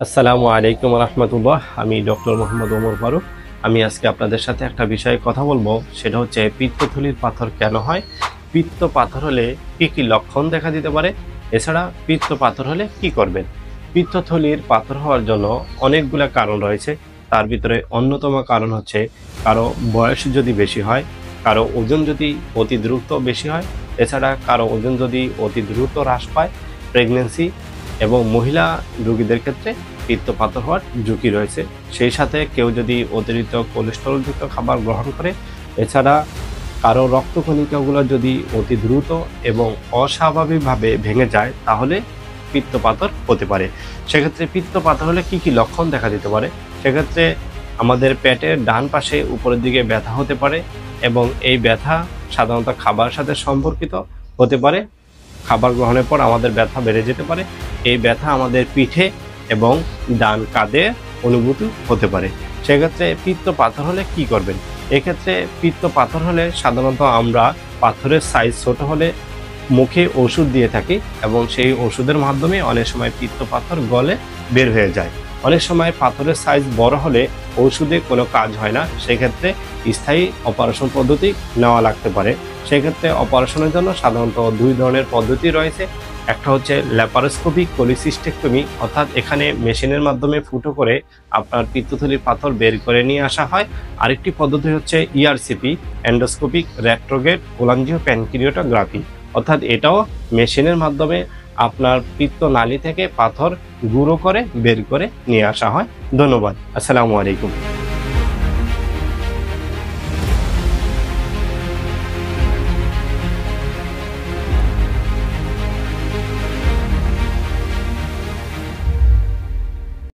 আসসালামু আলাইকুম রহমতুল্লাহ। আমি ডক্টর মোহাম্মদ ওমর ফারুক। আমি আজকে আপনাদের সাথে একটা বিষয়ে কথা বলবো, সেটা হচ্ছে পিত্তথলির পাথর কেন হয়, পিত্ত পাথর হলে কি কি লক্ষণ দেখা দিতে পারে, এছাড়া পিত্ত পাথর হলে কি করবেন। পিত্তথলির পাথর হওয়ার জন্য অনেকগুলো কারণ রয়েছে। তার ভিতরে অন্যতম কারণ হচ্ছে কারো বয়স যদি বেশি হয়, কারো ওজন যদি অতি দ্রুত বেশি হয়, এছাড়া কারো ওজন যদি অতি দ্রুত হ্রাস পায়, প্রেগনেন্সি এবং মহিলা রোগীদের ক্ষেত্রে পিত্ত পাথর হওয়ার ঝুঁকি রয়েছে। সেই সাথে কেউ যদি অতিরিক্ত কোলেস্টেরলযুক্ত খাবার গ্রহণ করে, এছাড়া কারো রক্তকণিকাগুলো যদি অতি দ্রুত এবং অস্বাভাবিকভাবে ভেঙে যায়, তাহলে পিত্ত পাথর হতে পারে। সেক্ষেত্রে পিত্ত পাথর হলে কি কি লক্ষণ দেখা দিতে পারে, সেক্ষেত্রে আমাদের পেটের ডান পাশে উপরের দিকে ব্যথা হতে পারে এবং এই ব্যথা সাধারণত খাবারের সাথে সম্পর্কিত হতে পারে। খাবার গ্রহণের পর আমাদের ব্যথা বেড়ে যেতে পারে। এই ব্যথা আমাদের পিঠে এবং ডান কাঁধে অনুভূতি হতে পারে। সেক্ষেত্রে পিত্ত পাথর হলে কি করবেন? এক্ষেত্রে পিত্ত পাথর হলে সাধারণত আমরা পাথরের সাইজ ছোট হলে মুখে ওষুধ দিয়ে থাকি এবং সেই ওষুধের মাধ্যমে অনেক সময় পিত্ত পাথর গলে বের হয়ে যায়। অনেক সময় পাথরের সাইজ বড় হলে ওষুধে কোনো কাজ হয় না, সেক্ষেত্রে স্থায়ী অপারেশন পদ্ধতি নেওয়া লাগতে পারে। সেক্ষেত্রে অপারেশনের জন্য সাধারণত দুই ধরনের পদ্ধতি রয়েছে। একটা হচ্ছে ল্যাপারোস্কোপিক কোলিসিস্টেক্টমি, অর্থাৎ এখানে মেশিনের মাধ্যমে ফুটো করে আপনার পিত্তথলির পাথর বের করে নিয়ে আসা হয়। আরেকটি পদ্ধতি হচ্ছে ইআরসিপি, এন্ডোস্কোপিক রেট্রোগ্রেড কোলাঞ্জিও প্যানক্রিয়াটোগ্রাফি, অর্থাৎ এটাও মেশিনের মাধ্যমে আপনার পিত্ত নালী থেকে পাথর গুঁড়ো করে বের করে নিয়ে আসা হয়। ধন্যবাদ। আসসালামু আলাইকুম।